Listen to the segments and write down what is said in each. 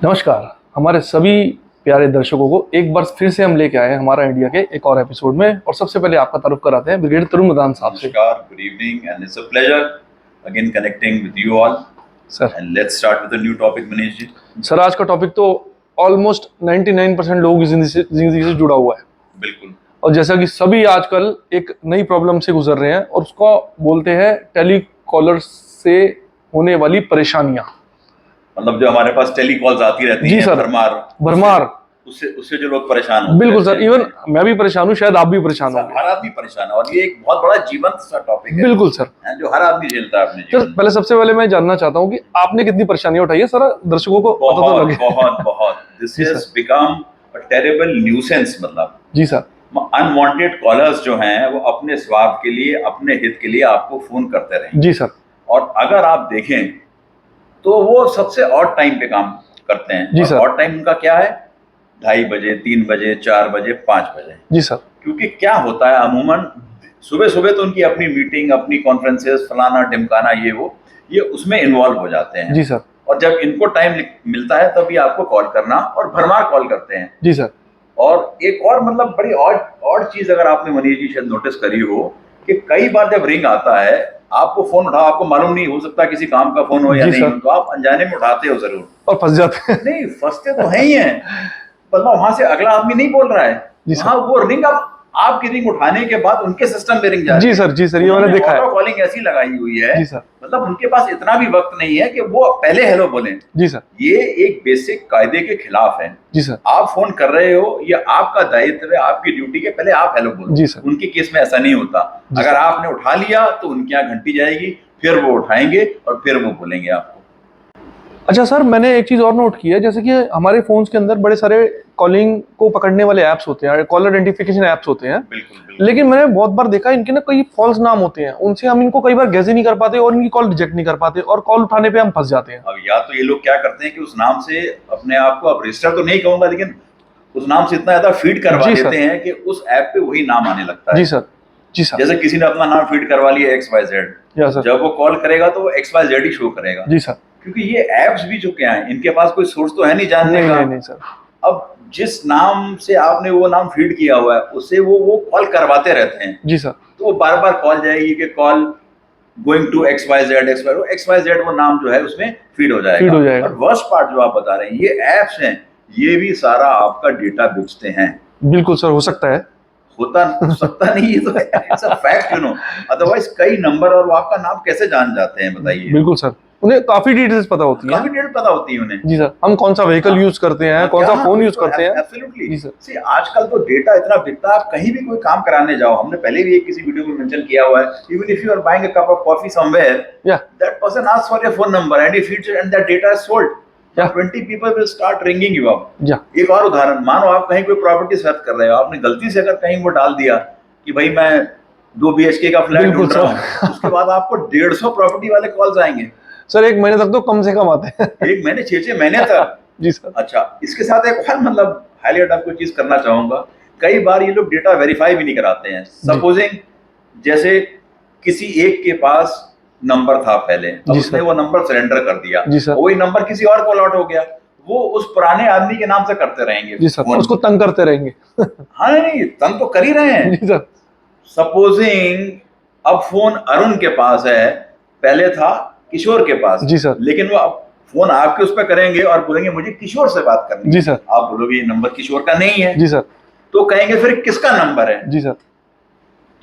नमस्कार। हमारे सभी प्यारे दर्शकों को एक बार फिर से हम लेके आए हैं हमारा इंडिया के एक और एपिसोड में। और सबसे पहले आपका तारुफ कराते हैं ब्रिगेडियर तरुण मदान साहब से। नमस्कार, good evening and it's a pleasure again connecting with you all sir and let's start with a new topic. Manish ji, sir आज का टॉपिक तो ऑलमोस्ट 99% लोगों की जिंदगी से जुड़ा हुआ है। बिल्कुल। और जैसा कि सभी आजकल एक नई प्रॉब्लम से गुजर रहे हैं और उसको बोलते हैं टेलीकॉलर से होने वाली परेशानियां। मतलब जो हमारे पास टेलीकॉल्स आती रहती जी हैं सर, भरमार उससे जो लोग परेशान होते बिल्कुल सर। हैं। इवन मैं भी परेशान हूँ, शायद आप भी परेशान होंगे। हर आदमी परेशान है और ये एक बहुत बड़ा जीवंत सा टॉपिक है। बिल्कुल सर, जो हर आदमी झेलता है अपने सर जीवन में। पहले सबसे पहले मैं जानना चाहता हूँ कि आपने कितनी परेशानियां उठाई है सर, दर्शकों को पता तो बहुत लगे। बहुत बहुत दिस जी has become a terrible nuisance. मतलब जी सर, अनवांटेड कॉलर्स जो हैं वो अपने स्वार्थ के लिए, अपने हित के लिए आपको फोन करते रहेंगे। जी सर, और अगर आप देखें तो वो सबसे ऑड टाइम पे काम करते हैं। जी सर। ऑड टाइम उनका क्या है? 2:30 बजे, 3 बजे, 4 बजे, 5 बजे। जी सर, क्योंकि क्या होता है अमूमन सुबह सुबह तो उनकी अपनी मीटिंग, अपनी कॉन्फ्रेंसेस, फलाना ढिमकाना, ये उसमें इन्वॉल्व हो जाते हैं। जी सर, और जब इनको टाइम मिलता है तभी आपको कॉल करना, और भरमार कॉल करते हैं। जी सर, और एक और मतलब बड़ी ऑड चीज अगर आपने मनीष जी शायद नोटिस करी हो कि कई बार जब रिंग आता है, आपको फोन उठाओ, आपको मालूम नहीं हो सकता किसी काम का फोन हो या जी नहीं सर। हो, तो आप अनजाने में उठाते हो जरूर। और फंस जाते हैं। नहीं, फंसते तो है ही हैं, मतलब वहां से अगला आदमी नहीं बोल रहा है, जी सर। वहां वो रिंग आपकी रिंग उठाने के बाद उनके सिस्टम में रिंग जा रही जी है। सर, जी सर, ये मैंने देखा है। ऑटो कॉलिंग ऐसी लगाई हुई है, जी सर, मतलब उनके पास इतना भी वक्त नहीं है कि वो पहले हेलो बोलें। जी सर, ये एक बेसिक कायदे के खिलाफ है। जी सर, आप फोन कर रहे हो, ये आपका दायित्व है, आपकी ड्यूटी के पहले आप हेलो बोलो। जी सर। उनके केस में ऐसा नहीं होता। जी अगर सर। आपने उठा लिया तो उनके यहाँ घंटी जाएगी, फिर वो उठाएंगे और फिर वो बोलेंगे आपको। अच्छा सर, मैंने एक चीज़ और नोट की है, जैसे कि हमारे फोन्स के अंदर बड़े सारे कॉलिंग को पकड़ने वाले ऐप्स होते हैं, कॉलर आइडेंटिफिकेशन ऐप्स होते हैं। बिल्कुल बिल्कुल। लेकिन मैंने बहुत बार देखा इनके ना कई फॉल्स नाम होते हैं, उनसे हम इनको कई बार गैस ही नहीं कर पाते और इनकी कॉल रिजेक्ट नहीं कर पाते और कॉल उठाने पे हम फंस जाते हैं। अब या तो ये लोग क्या करते हैं कि उस नाम से अपने आप को, अब रजिस्टर तो नहीं कहूंगा, लेकिन उस नाम से इतना ज्यादा फीड करवा जी देते सर। हैं कि उस ऐप पे वही नाम आने लगता है। जी सर, जी सर, जैसे किसी ने अपना नाम फीड करवा लिया XYZ, या सर, जब वो कॉल करेगा तो वो XYZ ही शो करेगा। जी सर। क्योंकि ये ऐप्स भी जो क्या है, इनके पास कोई सोर्स तो है नहीं जानने नहीं का। नहीं नहीं सर। अब जिस नाम से आपने वो नाम फीड किया हुआ है उससे वो कॉल करवाते रहते हैं। जी सर, तो वो बार बार कॉल जाएगी कि कॉल गोइंग टू XYZ, वो नाम जो है उसमें फीड हो जाएगा। और वर्स्ट पार्ट जो आप बता रहे हैं, ये ऐप्स हैं, ये भी सारा आपका डेटा बेचते हैं। बिल्कुल सर, हो सकता है। होता सकता नहीं, ये तो it's a fact, you know. Otherwise कई नंबर और वो आपका नाम कैसे जान जाते हैं बताइए? बिल्कुल सर, उन्हें काफी डिटेल्स पता होती हैं। काफी डिटेल पता होती है उन्हें। जी सर, हम कौन सा व्हीकल यूज करते हैं, कौन सा फोन यूज करते हैं। एब्सोल्युटली। जी सर। सी आजकल तो डेटा इतना बिकता है, आप कहीं भी कोई काम कराने जाओ, हमने पहले भी एक किसी वीडियो में मेंशन किया हुआ है, even if you are buying a cup of coffee somewhere, या that person asks for your phone number and and that data is sold. Yeah. 20 people will start ringing you up. या एक और उदाहरण, मानो आप कहीं कोई प्रॉपर्टी सर्च कर रहे हो, आपने गलती से अगर कहीं वो डाल दिया कि भाई मैं 2 BHK का फ्लैट बिल्कुल ढूंढ रहा सर। हूँ, उसके बाद आपको 150 प्रॉपर्टी वाले कॉल्स आएंगे। सर एक महीने तक तो कम से कम आते हैं। एक महीने, 6 महीने तक। जी सर। अच्छा, इसके साथ एक और मतलब हाईलाइट आपको चीज करना चाहूंगा, कई बार ये लोग डेटा वेरीफाई भी नहीं कराते हैं। सपोजिंग जैसे किसी एक के पास नंबर था पहले, अब उसने वो नंबर सरेंडर कर दिया, वही नंबर किसी और को अलॉट हो गया, वो उस पुराने आदमी के नाम से करते रहेंगे। जी सर, उसको तंग करते रहेंगे। हाँ नहीं, तंग तो कर ही रहे हैं। जी सर। सपोजिंग अब फोन अरुण के पास है, पहले था किशोर के पास। जी सर। लेकिन वो अब फोन आपके उस पर करेंगे और बोलेंगे मुझे किशोर से बात करनी है। जी सर। आप बोलोगे ये नंबर किशोर का नहीं है। जी सर। तो कहेंगे फिर किसका नंबर है? जी सर।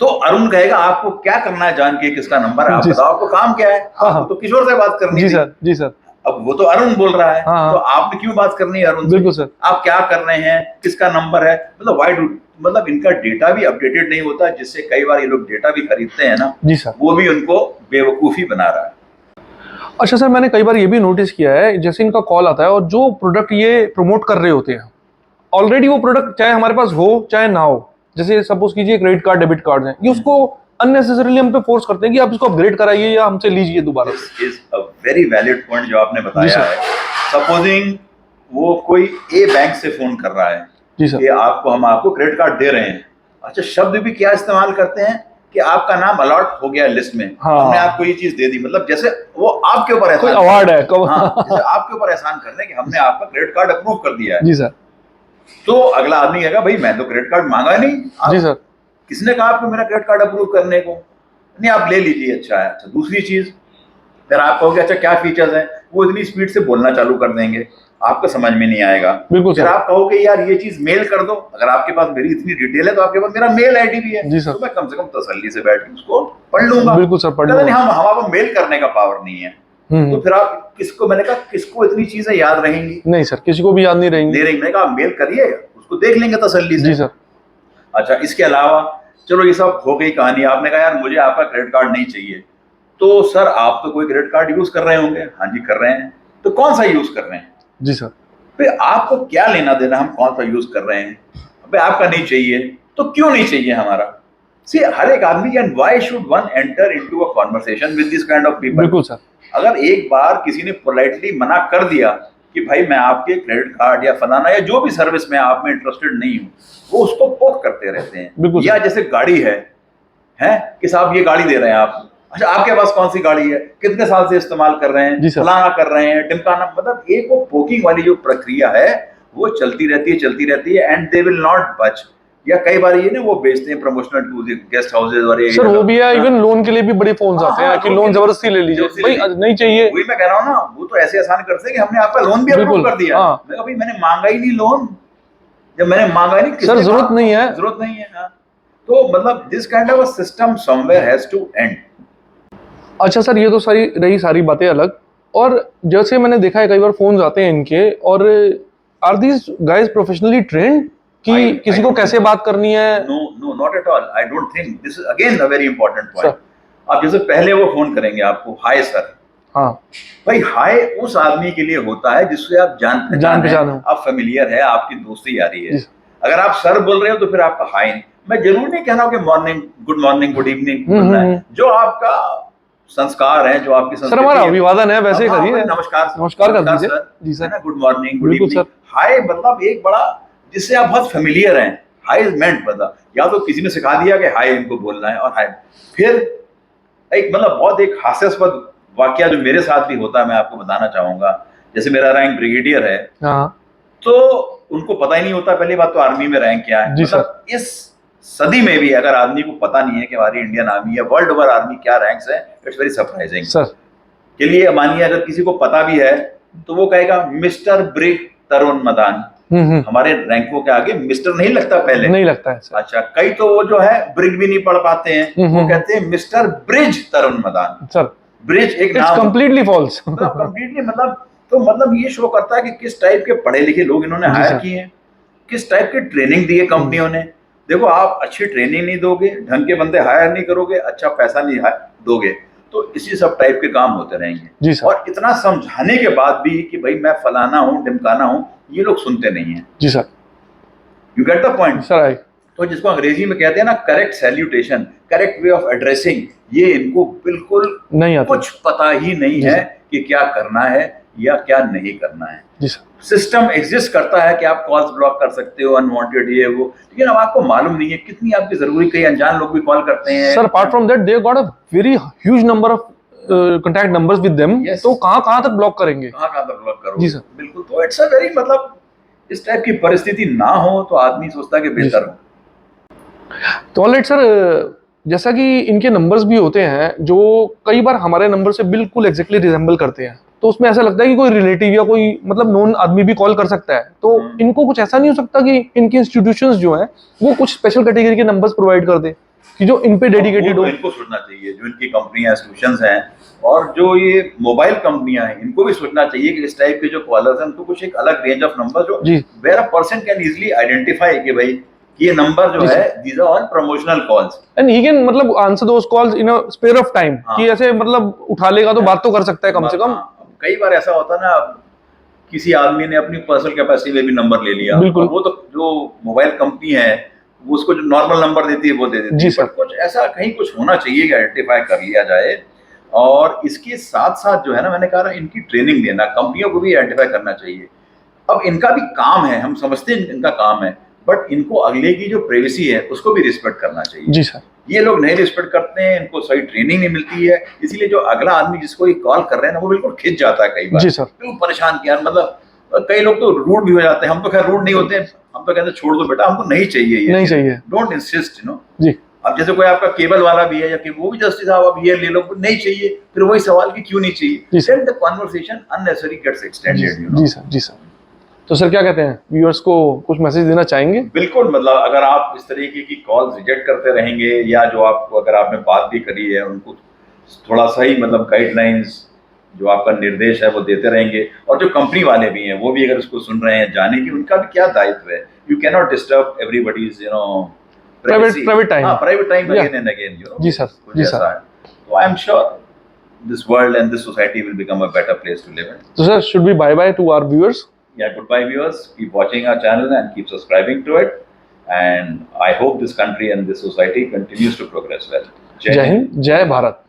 तो अरुण कहेगा आपको क्या करना है जान के किसका नंबर है, आप बताओ आपको काम क्या है? आपको तो किशोर से बात करनी है। जी सर, जी सर। अब वो तो अरुण बोल रहा है, हाँ, तो आपने क्यों बात करनी है अरुण से? बिल्कुल सर। आप क्या कर रहे हैं, किसका नंबर है, मतलब इनका डेटा भी अपडेटेड नहीं होता, जिससे कई बार ये लोग डेटा भी खरीदते हैं ना। जी सर। वो भी उनको बेवकूफी बना रहा है। अच्छा सर, मैंने कई बार ये भी नोटिस किया है, जैसे इनका कॉल आता है और जो प्रोडक्ट ये प्रमोट कर रहे होते हैं, ऑलरेडी वो प्रोडक्ट चाहे हमारे पास हो चाहे ना हो, जैसे सपोज कीजिए क्रेडिट कार्ड, डेबिट कार्ड है, ये उसको अननेसेसरीली हम पे फोर्स करते हैं कि आप इसको अपग्रेड कराइए या हमसे लीजिए दोबारा। This is a very valid point जो आपने बताया है। सपोजिंग वो कोई ए बैंक से फोन कर रहा है जी सर, कि हम आपको क्रेडिट कार्ड दे रहे हैं। अच्छा, शब्द भी क्या इस्तेमाल करते हैं? कि आपका नाम अलॉट हो गया लिस्ट में, हाँ। हमने आपको ये चीज दे दी, मतलब जैसे वो आपके ऊपर कोई एहसान अवार्ड है कब। हाँ, जैसे आपके ऊपर एहसान कर रहे हैं कि हमने आपका क्रेडिट कार्ड अप्रूव कर दिया है। जी सर। तो अगला आदमी कहेगा भाई मैं तो क्रेडिट कार्ड मांगा नहीं, जी सर। किसने कहा आपको मेरा क्रेडिट कार्ड अप्रूव करने को? नहीं, आप ले लीजिए, अच्छा है। अच्छा, दूसरी चीज, फिर आप कहोगे अच्छा क्या फीचर्स हैं, वो इतनी स्पीड से बोलना चालू कर देंगे, आपको समझ में नहीं आएगा। बिल्कुल फिर सर। आप कहोगे यार ये चीज मेल कर दो, अगर आपके पास मेरी इतनी डिटेल है तो आपके पास मेरा मेल आईडी भी है, जी सर। तो मैं कम से कम तसल्ली से बैठ के उसको पढ़ लूंगा। बिल्कुल सर, पढ़ कहता नहीं, लूंगा। हमारे पास मेल करने का पावर नहीं है। तो फिर आप किसको, मैंने कहा किसको इतनी चीजें याद रहेंगी? नहीं सर, किसी को भी याद नहीं रहेंगी। दे रही, मैंने कहा आप मेल करिए, उसको देख लेंगे तसल्ली से। जी सर। अच्छा, इसके अलावा चलो ये सब हो गई कहानी। आपने कहा यार मुझे आपका क्रेडिट कार्ड नहीं चाहिए, तो सर आप तो कोई क्रेडिट कार्ड यूज कर रहे होंगे? हाँ जी कर रहे हैं। तो कौन सा यूज कर रहे हैं? जी सर। भाई आपको क्या लेना देना हम कौन सा यूज कर रहे हैं? भाई आपका नहीं चाहिए तो क्यों नहीं चाहिए हमारा? सी हर एक आदमी, and why should one enter into a conversation with this kind of people? बिल्कुल सर। अगर एक बार किसी ने पोलाइटली मना कर दिया कि भाई मैं आपके क्रेडिट कार्ड या फलाना या जो भी सर्विस में आप में इंटरेस्टेड नहीं हूं, वो उसको पोक करते रहते हैं। या जैसे गाड़ी है कि साहब ये गाड़ी दे रहे हैं आप, अच्छा आपके पास कौन सी गाड़ी है, कितने साल से इस्तेमाल कर रहे हैं, फलाना कर रहे हैं, टिमकाना, मतलब एक वो पोकिंग वाली जो प्रक्रिया है वो चलती रहती है एंड दे विल नॉट बच। या कई बार ये ना वो बेचते हैं प्रमोशनल टूल्स, गेस्ट हाउसेज और ये सर वो भी है, इवन लोन के लिए भी बड़े फोन आते हैं कि लोन जबरदस्ती ले लीजिए, भाई नहीं चाहिए। वही मैं कह रहा हूँ ना, वो तो ऐसे आसान करते हैं कि हमने आपका लोन भी अप्रूव कर दिया। मैं कहा भाई मैंने मांगा ही नहीं लोन, जब मैंने मांगा ही नहीं, सर जरूरत नहीं है, जरूरत नहीं है। तो मतलब this kind of a system somewhere has to end. अच्छा सर, ये तो सारी बातें अलग, और जैसे मैंने देखा है कई बार फोन आते हैं इनके, और are these guys professionally trained कि किसी को कैसे बात करनी है? No not at all, I don't think. This is again a very important point. आप जैसे पहले वो फोन करेंगे आपको, हाय सर, हाँ भाई हाय उस आदमी के लिए होता है जिससे आप जान पहचान हो, आप फेमिलियर है, आपकी दोस्ती यारी है। अगर आप सर बोल रहे हो तो फिर आपका हाय नहीं। मैं जरूर नहीं कह रहा हूँ कि मॉर्निंग, गुड इवनिंग बोलना है, जो आपका संस्कार है, जो आपकी संस्कृति, हमारा अभिवादन है, वैसे करिए, नमस्कार कर दीजिए ji sir, good morning, good evening. Hi मतलब एक बड़ा, जिससे आप बहुत फेमिलियर हैं। हाय इज मेंट, मतलब या तो किसी ने सिखा दिया कि हाय इनको बोलना है, और हाय। फिर एक मतलब बहुत एक हास्यास्पद वाकया जो मेरे साथ भी होता है, मैं आपको बताना चाहूंगा। जैसे मेरा रैंक ब्रिगेडियर है, तो उनको पता ही नहीं होता पहली बात तो आर्मी में रैंक क्या है। मतलब इस सदी में भी अगर आदमी को पता नहीं है कि हमारी इंडियन आर्मी या वर्ल्ड ओवर आर्मी क्या रैंक्स है, इट्स वेरी सरप्राइजिंग सर। के लिए मानिए अगर किसी को पता भी है तो वो कहेगा मिस्टर ब्रिग तरुण मदान। हमारे रैंकों के आगे मिस्टर नहीं लगता, पहले नहीं लगता है सर। अच्छा, कई तो वो जो है ब्रिग भी नहीं पढ़ पाते हैं, वो कहते हैं मिस्टर ब्रिज तरुण मदान। सर ब्रिज एक नाम, कंप्लीटली फॉल्स, कंप्लीटली मतलब, तो मतलब ये शो करता है कि किस टाइप के पढ़े लिखे लोग इन्होंने हायर किए हैं, किस टाइप की ट्रेनिंग दी है कंपनियों ने। देखो आप अच्छी ट्रेनिंग नहीं दोगे, ढंग के बंदे हायर नहीं करोगे, अच्छा पैसा नहीं दोगे, तो इसी सब टाइप के काम होते रहेंगे जी सर। और इतना समझाने के बाद भी कि भाई मैं फलाना हूँ ढिमकाना हूँ, ये लोग सुनते नहीं है ji sir. You get the point sir. तो जिसको अंग्रेजी में कहते हैं ना correct salutation, correct way of addressing, ये इनको बिल्कुल नहीं आता, कुछ पता ही नहीं है कि क्या करना है या क्या नहीं करना है जी सर। सिस्टम एग्जिस्ट करता है कि आप कॉल्स ब्लॉक कर सकते हो, अनवांटेड ये वो, लेकिन अब आपको मालूम नहीं है कितनी आपकी जरूरी, कई अनजान लोग भी कॉल करते हैं sir. Apart from that they got a very huge number of contact numbers with them, तो कहां तक ब्लॉक करेंगे, कहां तक ब्लॉक करोगे जी सर। बिल्कुल, तो इट्स अ वेरी, मतलब इस टाइप की परिस्थिति ना हो तो आदमी सोचता है कि बेहतर हो। तो ऑलराइट सर, जैसा कि इनके नंबर्स भी होते हैं जो कई बार हमारे नंबर से बिल्कुल एग्जैक्टली रिजेंबल करते हैं, तो उसमें ऐसा लगता है कि कोई रिलेटिव या कोई मतलब नोन आदमी भी कॉल कर सकता है। तो इनको कुछ ऐसा नहीं हो सकता कि इनके इंस्टीट्यूशंस जो हैं वो कुछ स्पेशल कैटेगरी के नंबर्स प्रोवाइड कर दे कि जो इन पे डेडिकेटेड हो? इनको सोचना चाहिए, जो इनकी कंपनियां, इंस्टीट्यूशंस हैं और जो ये मोबाइल कंपनियां हैं, इनको भी सोचना चाहिए कि इस टाइप के जो कॉलर्स हैं उनको कुछ एक अलग रेंज ऑफ नंबर जो where a person can easily identify कि भाई ये नंबर जो है these are all promotional calls and he can मतलब answer those calls in a spare of time, कि ऐसे मतलब उठा लेगा तो बात तो कर सकता है कम से कम। कई बार ऐसा होता है ना, किसी आदमी ने अपनी पर्सनल कैपेसिटी में भी नंबर ले लिया, वो तो जो मोबाइल कंपनी है वो उसको जो नॉर्मल नंबर देती है वो दे देती है। बट कुछ ऐसा कहीं कुछ होना चाहिए कि आइडेंटिफाई कर लिया जाए। और इसके साथ साथ जो है ना, मैंने कहा ना, इनकी ट्रेनिंग देना, कंपनियों को भी आइडेंटिफाई करना चाहिए। अब इनका भी काम है, हम समझते हैं इनका काम है, बट इनको अगले की जो प्राइवेसी है उसको भी रिस्पेक्ट करना चाहिए। जी सर। ये लोग नहीं रिस्पेक्ट करते हैं, इनको सही ट्रेनिंग नहीं मिलती है, इसीलिए जो अगला आदमी जिसको ये कॉल कर रहे हैं ना वो बिल्कुल खिंच जाता है कई बार। जी सर। बिल्कुल परेशान किया, मतलब कई लोग तो रूड भी हो जाते हैं। हम तो खैर रूड नहीं होते हैं, हम तो कहते हैं छोड़ दो बेटा, हमको नहीं चाहिए ये, नहीं चाहिए, डोंट इंसिस्ट, यू नो। जी अब जैसे कोई आपका केबल वाला भी है या कि वो भी जस्टिस साहब अब ये ले लो, नहीं चाहिए, फिर वही सवाल कि क्यों नहीं जी चाहिए, sir. Then the conversation unnecessary gets extended, you know. Ji sir, ji sir. तो सर क्या कहते हैं, व्यूअर्स को कुछ मैसेज देना चाहेंगे? बिल्कुल, मतलब अगर आप इस तरीके की कॉल रिजेक्ट करते रहेंगे या जो आपको अगर आपने बात भी करी है उनको थोड़ा सही मतलब गाइडलाइंस जो आपका निर्देश है वो देते रहेंगे, और जो कंपनी वाले भी हैं वो भी अगर उसको सुन रहे हैं जाने की उनका भी क्या दायित्व है। You can not disturb everybody's, you know, private time. Private time Yeah. Again and again, you know. Ji sir, ji sir. तो I am sure this world and this society will become a better place to live in. तो sir should be bye bye to our viewers? Yeah, goodbye viewers. Keep watching our channel and keep subscribing to it. And I hope this country and this society continues to progress well. जय हिंद, जय भारत।